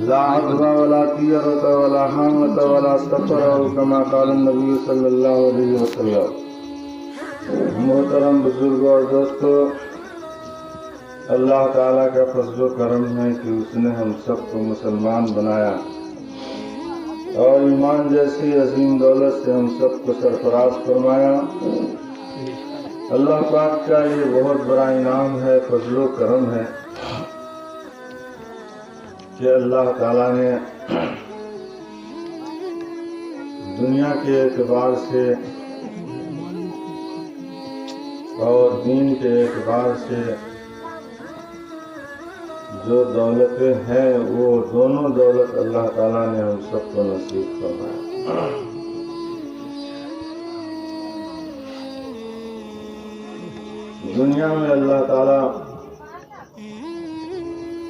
لا عدوى ولا طيرة ولا حامة ولا سفر كما قال النبی صلی اللہ علیہ وسلم۔ محترم بزرگوں اور دوستو، اللہ تعالیٰ کا فضل و کرم ہے کہ اس نے ہم سب کو مسلمان بنایا اور ایمان جیسی عظیم دولت سے ہم سب کو سرفراز فرمایا۔ اللہ پاک کا یہ بہت بڑا انعام ہے، فضل و کرم ہے کہ اللہ تعالیٰ نے دنیا کے اعتبار سے اور دین کے اعتبار سے جو دولتیں ہیں وہ دونوں دولت اللہ تعالیٰ نے ہم سب کو نصیب فرمایا۔ دنیا میں اللہ تعالیٰ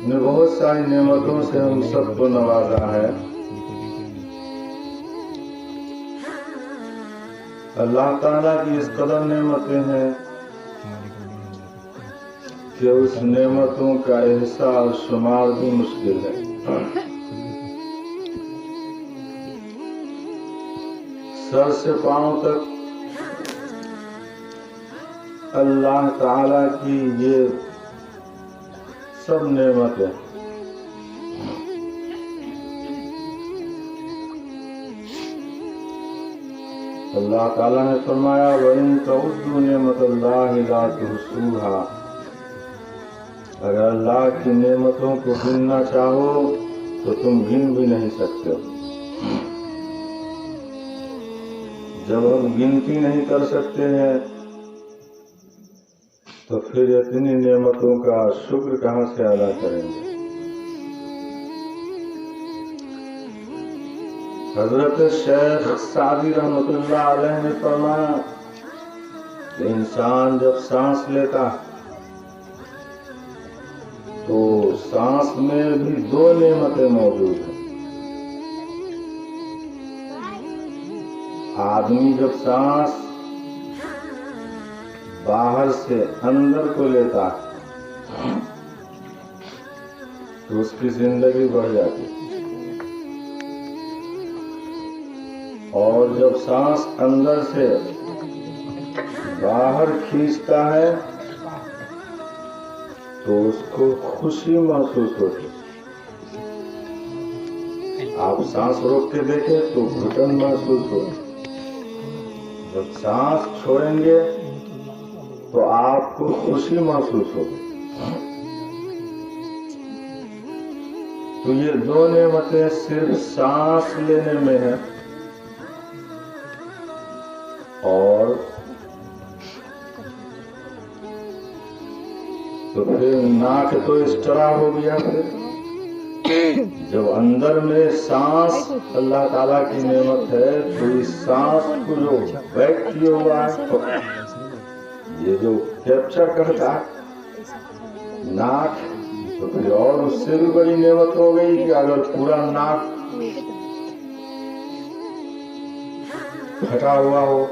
نے بہت ساری نعمتوں سے ہم سب کو نوازا ہے۔ اللہ تعالیٰ کی اس قدر نعمتیں ہیں کہ اس نعمتوں کا احصاء اور شمار بھی مشکل ہے۔ سر سے پاؤں تک اللہ تعالیٰ کی یہ سب نعمتیں، اللہ تعالیٰ نے فرمایا وَإِن تَعُدُّوا نِعْمَتَ اللَّهِ لَا تُحْصُوهَا، اگر اللہ کی نعمتوں کو گننا چاہو تو تم گن بھی نہیں سکتے۔ جب ہم گنتی نہیں کر سکتے ہیں تو پھر اتنی نعمتوں کا شکر کہاں سے ادا کریں گے؟ حضرت شیخ سعدی رحمۃ اللہ علیہ نے فرمایا کہ انسان جب سانس لیتا تو سانس میں بھی دو نعمتیں موجود ہیں۔ آدمی جب سانس باہر سے اندر کو لیتا ہے تو اس کی زندگی بڑھ جاتی ہے، اور جب سانس اندر سے باہر کھینچتا ہے تو اس کو خوشی محسوس ہوتی ہے۔ آپ سانس روک کے دیکھیں تو گھٹن محسوس ہوتی، جب سانس چھوڑیں گے تو آپ کو خوشی محسوس ہوگی۔ تو یہ دو نعمتیں صرف سانس لینے میں ہیں، اور تو پھر ناک تو اس طرح ہو گیا۔ پھر جب اندر میں سانس اللہ تعالیٰ کی نعمت ہے تو اس سانس کو جو بیک کیا ہوا ہے، یہ جو کیپچر کرتا ہے ناک، تو پھر اور اس سے بھی بڑی نعمت ہو گئی کہ اگر پورا ناک پھٹا ہوا ہو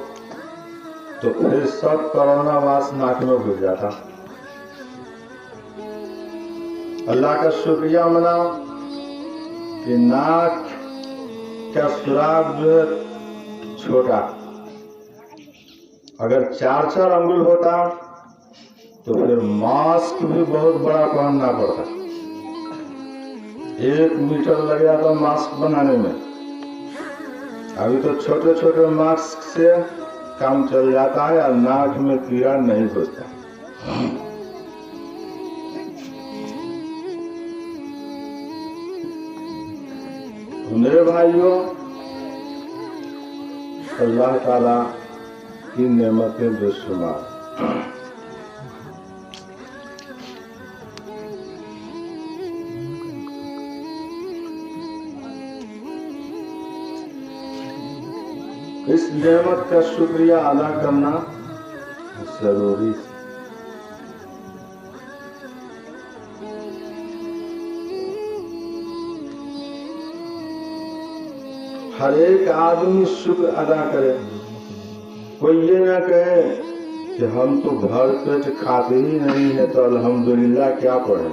تو پھر سب کرونا واس ناک میں گھس جاتا۔ اللہ کا شکریہ مناؤ کہ ناک کا سراغ جو ہے چھوٹا، اگر 4 انگل ہوتا تو پھر ماسک بھی بہت بڑا پہننا پڑتا، 1 میٹر لگ جاتا ماسک بنانے میں۔ ابھی تو چھوٹے چھوٹے ماسک سے کام چل جاتا ہے اور ناک میں کیڑا نہیں گھستا۔ میرے بھائیوں، اللہ تعالیٰ کی نعمتیں بے شمار۔ اس نعمت کا شکریہ ادا کرنا ضروری ہے۔ ہر ایک آدمی شکر ادا کرے، کوئی یہ نہ کہے کہ ہم تو بھر پیٹ کھاتے ہی نہیں ہیں تو الحمدللہ کیا پڑھیں۔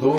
2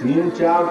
3, 4,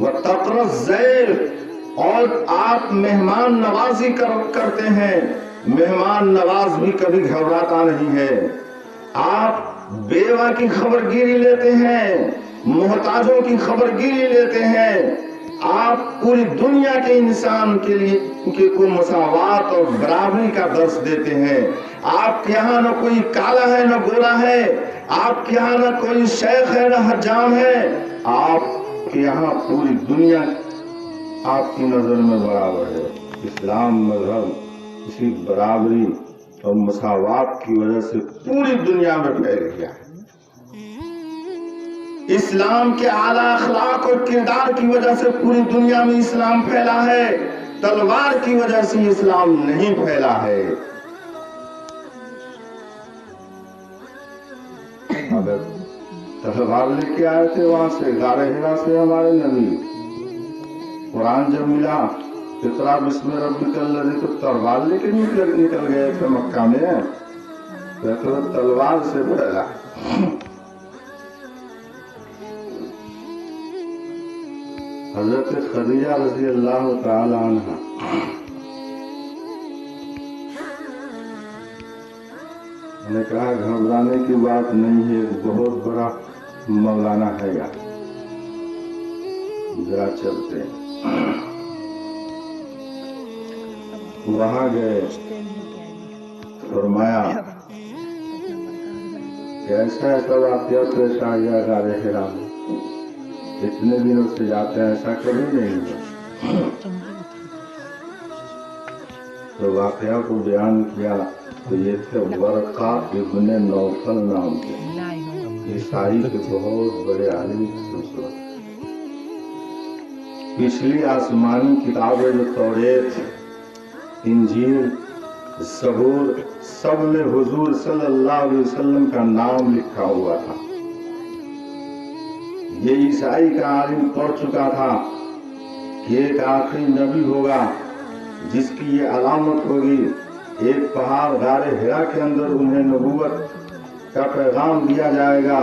وَتَقْرَ الضَّيْفَ، اور آپ مہمان نوازی کرتے ہیں، مہمان نواز بھی کبھی گھبراتا نہیں ہے، آپ بیوہ کی خبر گیری لیتے ہیں، محتاجوں کی خبر گیری لیتے ہیں، آپ پوری دنیا کے انسان کے لیے کو مساوات اور برابری کا درس دیتے ہیں۔ آپ کے یہاں نہ کوئی کالا ہے نہ گورا ہے، آپ کے یہاں نہ کوئی شیخ ہے نہ حجام ہے، آپ کے یہاں پوری دنیا آپ کی نظر میں برابر ہے۔ اسلام مذہب اسی برابری اور مساوات کی وجہ سے پوری دنیا میں پھیل گیا ہے۔ اسلام کے اعلیٰ اخلاق اور کردار کی وجہ سے پوری دنیا میں اسلام پھیلا ہے، تلوار کی وجہ سے اسلام نہیں پھیلا ہے۔ اگر تلوار لے کے آئے تھے وہاں سے غار حرا سے ہمارے نبی، قرآن جب ملا اقرا بسم ربک الذی، تو تلوار لے کے نکل گئے تھے مکہ میں، تو تلوار سے پھیلا۔ حضرت خدیجہ رضی اللہ تعالی عنہ نے کہا گھبرانے کی بات نہیں ہے، بہت بڑا مولانا ہے گا، ذرا چلتے ہیں۔ وہاں گئے، فرمایا کہ ایسا ایسا واقعہ پیش آ گیا غار حرا میں، اتنے دنوں سے جاتے ہیں، ایسا کبھی نہیں ہوا۔ تو واقعہ کو بیان کیا تو یہ تھے ورقہ ابن نوفل نام کے، عیسائی کے بہت بڑے عالم تھے۔ پچھلی آسمانی کتابیں جو توریت، انجیل، زبور، سب میں حضور صلی اللہ علیہ وسلم کا نام لکھا ہوا تھا۔ یہ عیسائی کا عالم پڑھ چکا تھا کہ ایک آخری نبی ہوگا جس کی یہ علامت ہوگی، ایک پہاڑ غار حرا کے اندر انہیں نبوت کا پیغام دیا جائے گا۔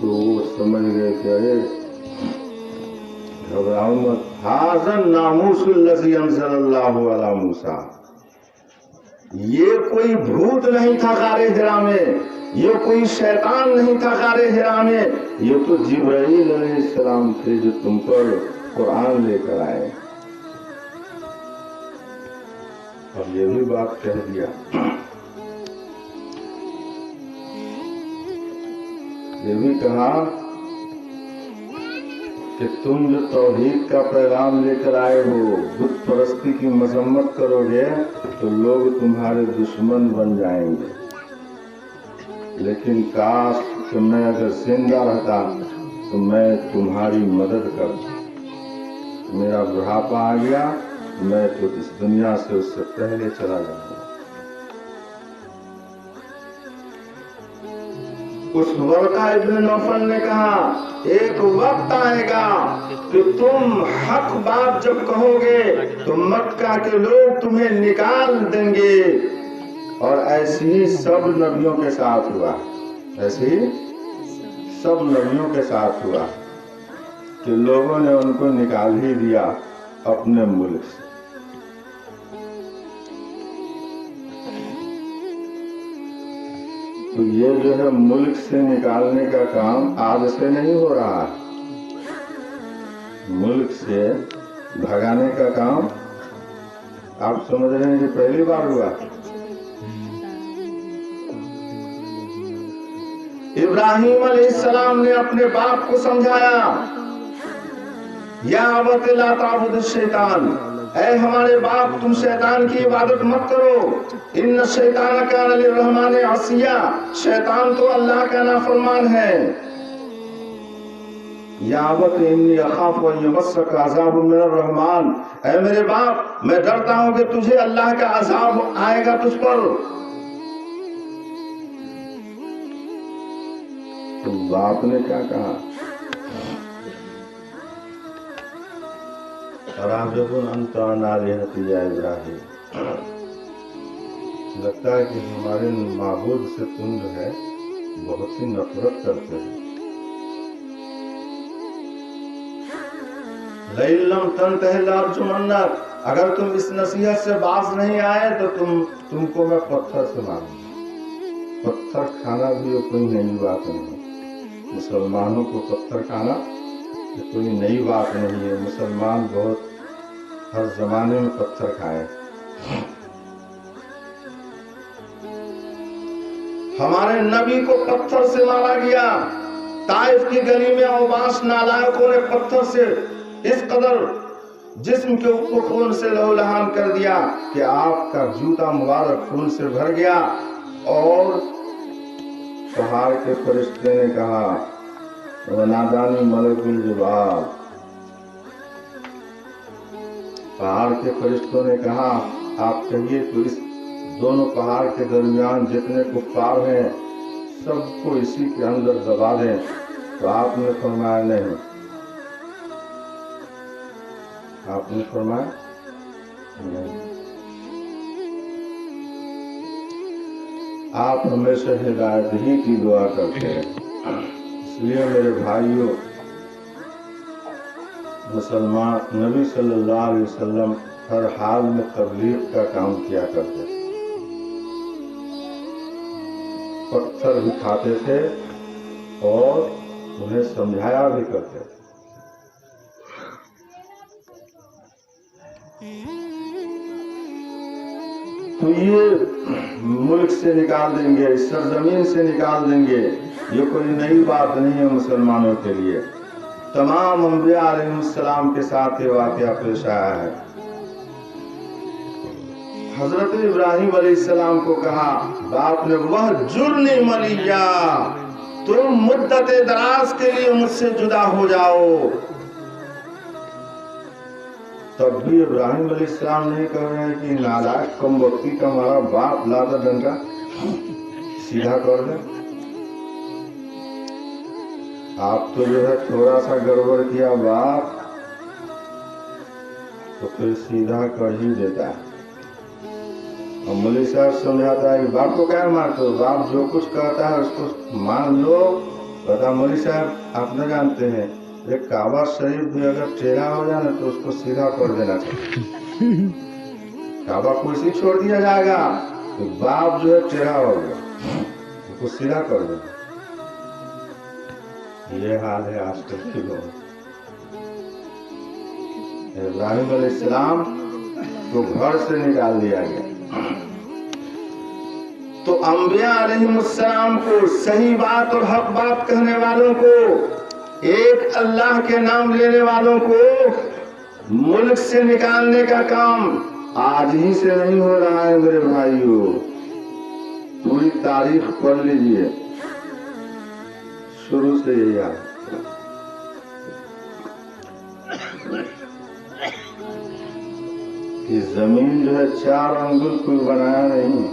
تو وہ سمجھ گئے کہ ارے گھبراؤ مت، ھذا الناموس الذی انزل اللہ علی موسیٰ، یہ کوئی بھوت نہیں تھا غار حرا میں، یہ کوئی شیطان نہیں تھا غار حرا میں، یہ تو جبرائیل علیہ السلام تھے جو تم پر قرآن لے کر آئے۔ اور یہ بھی بات کہہ دیا، یہ بھی کہا کہ تم جو توحید کا پیغام لے کر آئے ہو، بت پرستی کی مذمت کرو گے تو لوگ تمہارے دشمن بن جائیں گے، لیکن کاش کہ میں اگر زندہ رہتا تو میں تمہاری مدد کرتا۔ میرا بڑھاپا آ گیا، میں تو اس دنیا سے اس سے پہلے چلا جاؤں گا۔ اس ورقہ ابن نوفل نے کہا ایک وقت آئے گا کہ تم حق بات جب کہو گے تو مکہ کے لوگ تمہیں نکال دیں گے۔ اور ایسی ہی سب نبیوں کے ساتھ ہوا، ایسی ہی سب نبیوں کے ساتھ ہوا کہ لوگوں نے ان کو نکال ہی دیا اپنے ملک سے۔ تو یہ جو ہے ملک سے نکالنے کا کام آج سے نہیں ہو رہا، ملک سے بھگانے کا کام آپ سمجھ رہے ہیں کہ پہلی بار ہوا۔ ابراہیم علیہ السلام نے اپنے باپ کو سمجھایا، یا ابت لا تعبد الشیطان، اے ہمارے باپ تم شیطان کی عبادت مت کرو، ان الشیطان کان للرحمن عصیا، شیطان تو اللہ کا نافرمان ہے۔ یا ابت انی اخاف ان یمسک عذاب من الرحمن، اے میرے باپ میں ڈرتا ہوں کہ تجھے اللہ کا عذاب آئے گا تجھ پر۔ تو باپ نے کیا کہا، راغب انت عن آلہتی یا ابراہیم، لگتا ہے کہ ہمارے معبود سے تم جو ہے بہت سی نفرت کرتے ہیں۔ لَإِلَّمْ تَنْتَهِ لَأَرْجُمَنَّكَ، اگر تم اس نصیحت سے باز نہیں آئے تو تم کو میں پتھر سے ماروں گا۔ پتھر کھانا بھی یہ کوئی نئی بات نہیں ہے، مسلمانوں کو پتھر کھانا یہ کوئی نئی بات نہیں ہے، مسلمان بہت ہر زمانے میں پتھر کھائے۔ ہمارے نبی کو پتھر سے مارا گیا، طائف کی گلی میں اوباش نالائقوں نے پتھر سے اس قدر جسم کے اوپر خون سے لہو لہان کر دیا کہ آپ کا جوتا مبارک خون سے بھر گیا۔ اور پہاڑ کے فرشتے نے کہا ونادانی ملک الجبال، پہاڑ کے فرشتوں نے کہا آپ کہیے تو اس دونوں پہاڑ کے درمیان جتنے کفار ہیں سب کو اسی کے اندر دبا دیں، تو آپ نے فرمایا نہیں، آپ نے فرمایا نہیں، آپ ہمیشہ ہدایت ہی کی دعا کرتے ہیں۔ اس لیے میرے بھائیوں، مسلمان نبی صلی اللہ علیہ وسلم ہر حال میں تبلیغ کا کام کیا کرتے تھے، پتھر بھی کھاتے تھے اور انہیں سمجھایا بھی کرتے تھے۔ تو یہ ملک سے نکال دیں گے، اس سرزمین سے نکال دیں گے، یہ کوئی نئی بات نہیں ہے مسلمانوں کے لیے۔ تمام انبیاء علیہ السلام کے ساتھ یہ واقعہ پیش آیا ہے۔ حضرت ابراہیم علیہ السلام کو کہا باپ نے وَهْجُرْنِي مَلِيًّا، تم مدت دراز کے لیے مجھ سے جدا ہو جاؤ۔ تب بھی ابراہیم علیہ السلام نہیں کہہ رہے ہیں کہ نالائق کم وقتی کا ہمارا باپ لادا ڈنڈا سیدھا کر دیں۔ آپ تو جو ہے تھوڑا سا گڑبڑ کیا باپ تو پھر سیدھا کر ہی دیتا ہے۔ اور مولوی صاحب سمجھاتا ہے کہ باپ کو کیا مارتے ہو، باپ جو کچھ کہتا ہے اس کو مان لو۔ بتا مولوی صاحب آپ نہ جانتے ہیں ایک کعبہ شریف بھی اگر ٹیڑھا ہو جائے نا تو اس کو سیدھا کر دینا چاہیے۔ کعبہ کرسی چھوڑ دیا جائے گا تو باپ جو ہے ٹیڑھا ہو گیا اس کو سیدھا کر دینا۔ یہ حال ہے آج کل کے لوگ۔ ابراہیم علیہ السلام کو گھر سے نکال دیا گیا، تو انبیاء علیہ السلام کو، صحیح بات اور حق بات کہنے والوں کو، ایک اللہ کے نام لینے والوں کو ملک سے نکالنے کا کام آج ہی سے نہیں ہو رہا ہے میرے بھائیوں، پوری تاریخ پڑھ لیجئے، شروع سے یہی ہے۔ یہ زمین جو ہے 4 انگل کوئی بنایا نہیں،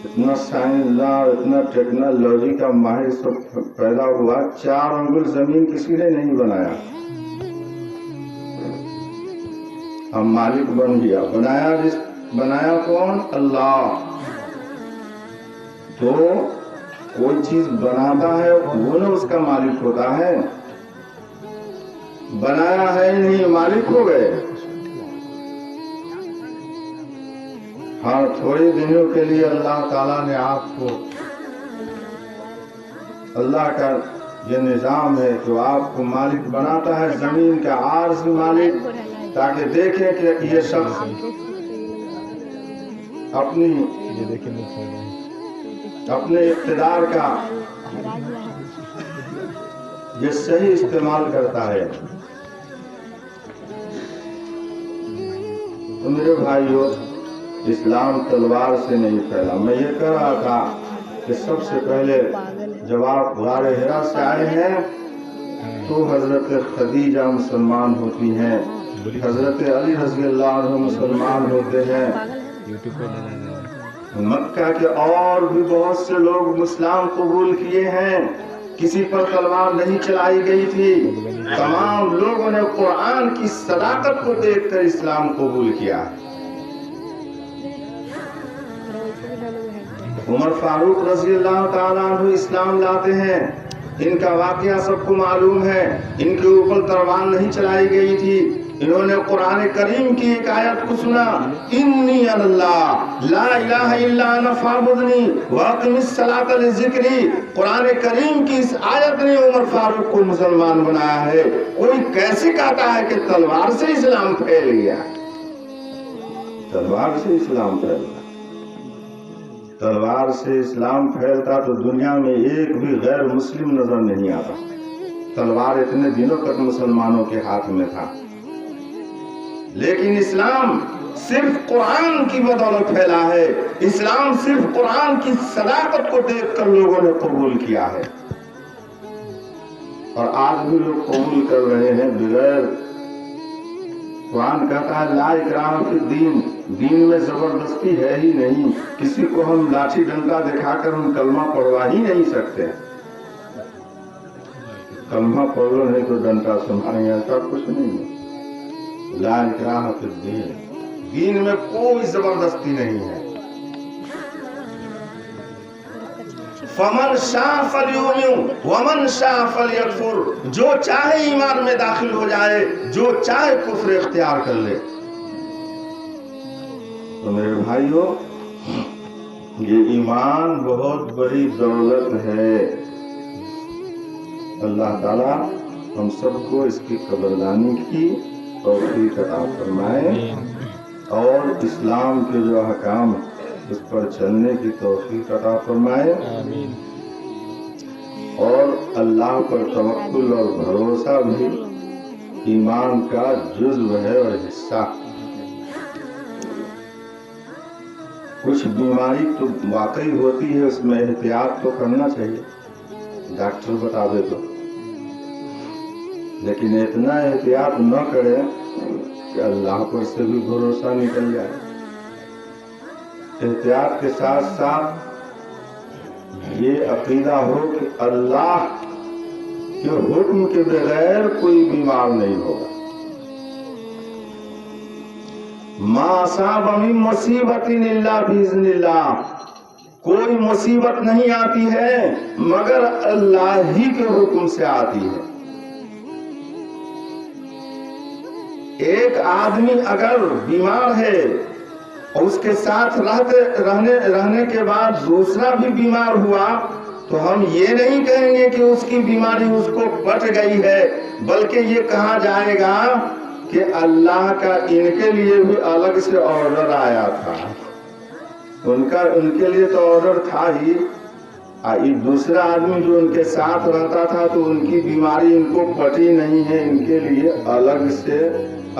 اتنا سائنسدان اتنا ٹیکنالوجی کا ماہر سب پیدا ہوا، 4 انگل زمین کسی نے نہیں بنایا، ہم مالک بن گیا۔ بنایا کون؟ اللہ۔ تو کوئی چیز بناتا ہے وہ نہ اس کا مالک ہوتا ہے، بنایا ہے نہیں مالک ہو گئے۔ ہاں تھوڑے دنوں کے لیے اللہ تعالیٰ نے آپ کو، اللہ کا یہ نظام ہے تو آپ کو مالک بناتا ہے، زمین کا عارضی مالک، تاکہ دیکھیں کہ یہ شخص اپنے اقتدار کا یہ صحیح استعمال کرتا ہے۔ تو میرے بھائیوں، اسلام تلوار سے نہیں پھیلا۔ میں یہ کہہ رہا تھا کہ سب سے پہلے جب آپ غار حرا سے آئے ہیں تو حضرت خدیجہ مسلمان ہوتی ہیں، حضرت علی رضی اللہ عنہ مسلمان ہوتے ہیں، مکہ کے اور بھی بہت سے لوگ اسلام قبول کیے ہیں، کسی پر تلوار نہیں چلائی گئی تھی، تمام لوگوں نے قرآن کی صداقت کو دیکھ کر اسلام قبول کیا۔ عمر فاروق رضی اللہ تعالیٰ عنہ اسلام لاتے ہیں، ان کا واقعہ سب کو معلوم ہے. ان کے اوپر تلوار نہیں چلائی گئی تھی. انہوں نے قرآن کریم کی ایک آیت کو سنا, انی اللہ لا الہ الا انا فاعبدنی واقم الصلاۃ لذکری. قرآن کریم کی اس آیت نے عمر فاروق کو مسلمان بنایا ہے. کوئی کیسے کہتا ہے کہ تلوار سے اسلام پھیل گیا؟ تلوار سے اسلام پھیلتا, تلوار سے اسلام پھیلتا تو دنیا میں ایک بھی غیر مسلم نظر نہیں آتا. تلوار اتنے دنوں تک مسلمانوں کے ہاتھ میں تھا, لیکن اسلام صرف قرآن کی بدولت پھیلا ہے. اسلام صرف قرآن کی صداقت کو دیکھ کر لوگوں نے قبول کیا ہے, اور آج بھی لوگ قبول کر رہے ہیں بغیر. قرآن کہتا ہے لا اکراہ فی الدین, دین میں زبردستی ہے ہی نہیں. کسی کو ہم لاٹھی ڈنڈا دکھا کر ہم کلمہ پڑھوا ہی نہیں سکتے. کلمہ پڑھ لو نہیں تو ڈنڈا سنائیں, ایسا کچھ نہیں ہے. لا اکراہ فی الدین, دین میں کوئی زبردستی نہیں ہے. فمن شاء فلیؤمن ومن شاء فلیکفر, جو چاہے ایمان میں داخل ہو جائے, جو چاہے کفر اختیار کر لے. تو میرے بھائیو, یہ ایمان بہت بڑی دولت ہے. اللہ تعالی ہم سب کو اس کی قدردانی کی توفیق عطا فرمائے, اور اسلام کے جو احکام اس پر چلنے کی توفیق عطا فرمائے, اور اللہ پر توکل اور بھروسہ بھی ایمان کا جزو ہے اور حصہ. کچھ بیماری تو واقعی ہوتی ہے, اس میں احتیاط تو کرنا چاہیے, ڈاکٹر بتا دے تو, لیکن اتنا احتیاط نہ کرے کہ اللہ پر سے بھی بھروسہ نکل جائے. احتیاط کے ساتھ ساتھ یہ عقیدہ ہو کہ اللہ کے حکم کے بغیر کوئی بیمار نہیں ہوگا. ما اصاب من مصیبت الا باذن اللہ, کوئی مصیبت نہیں آتی ہے مگر اللہ ہی کے حکم سے آتی ہے. ایک آدمی اگر بیمار ہے اور اس کے ساتھ رہنے کے بعد دوسرا بھی بیمار ہوا, تو ہم یہ نہیں کہیں گے کہ اس کی بیماری اس کو پٹ گئی ہے, بلکہ یہ کہا جائے گا کہ اللہ کا ان کے لیے بھی الگ سے آرڈر آیا تھا. ان کے لیے تو آرڈر تھا ہی, دوسرا آدمی جو ان کے ساتھ رہتا تھا تو ان کی بیماری ان کو پٹی نہیں ہے, ان کے لیے الگ سے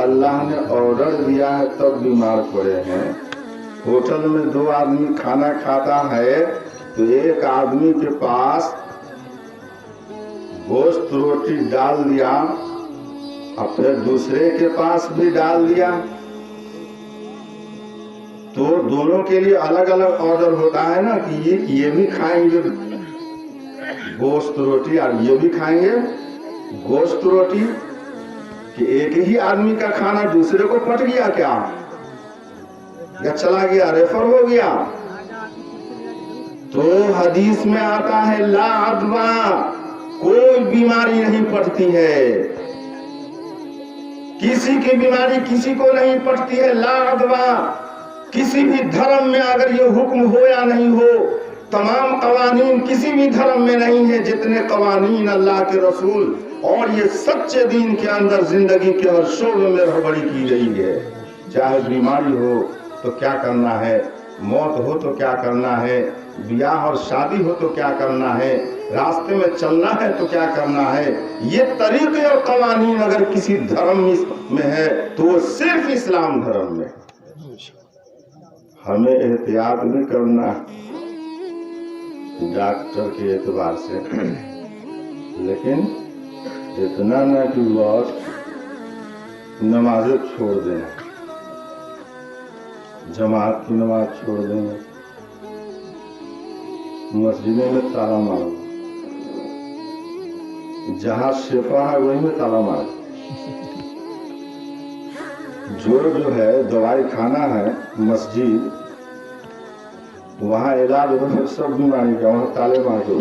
اللہ نے آرڈر دیا ہے, تب بیمار پڑے ہیں. ہوٹل میں 2 آدمی کھانا کھاتا ہے تو ایک آدمی کے پاس گوشت روٹی ڈال دیا اور پھر دوسرے کے پاس بھی ڈال دیا, تو دونوں کے لیے الگ الگ آرڈر ہوتا ہے نا کہ یہ بھی کھائیں گے گوشت روٹی اور یہ بھی کھائیں گے گوشت روٹی, کہ ایک ہی آدمی کا کھانا دوسرے کو پٹ گیا کیا, یا چلا گیا, ریفر ہو گیا. تو حدیث میں آتا ہے لا عدوہ, کوئی بیماری نہیں پٹتی ہے, کسی کی بیماری کسی کو نہیں پٹتی ہے. لا عدوہ, کسی بھی دھرم میں اگر یہ حکم ہو یا نہیں ہو, تمام قوانین کسی بھی دھرم میں نہیں ہے جتنے قوانین اللہ کے رسول اور یہ سچے دین کے اندر زندگی کے ہر شعبے میں رہبری کی گئی ہے. چاہے بیماری ہو تو کیا کرنا ہے, موت ہو تو کیا کرنا ہے, بیاہ اور شادی ہو تو کیا کرنا ہے, راستے میں چلنا ہے تو کیا کرنا ہے. یہ طریقے اور قوانین اگر کسی دھرم میں ہے تو وہ صرف اسلام دھرم میں. ہمیں احتیاط بھی کرنا ڈاکٹر کے اعتبار سے, لیکن اتنا نہ کہ بس نمازیں چھوڑ دیں, جماعت کی نماز چھوڑ دیں, مسجدوں میں تالا مارو, جہاں شفا ہے وہیں میں تالا مارو. جو ہے دوائی کھانا ہے مسجد, وہاں علاج ہو سب بیماری کا, وہاں تالے مار دو.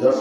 10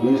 20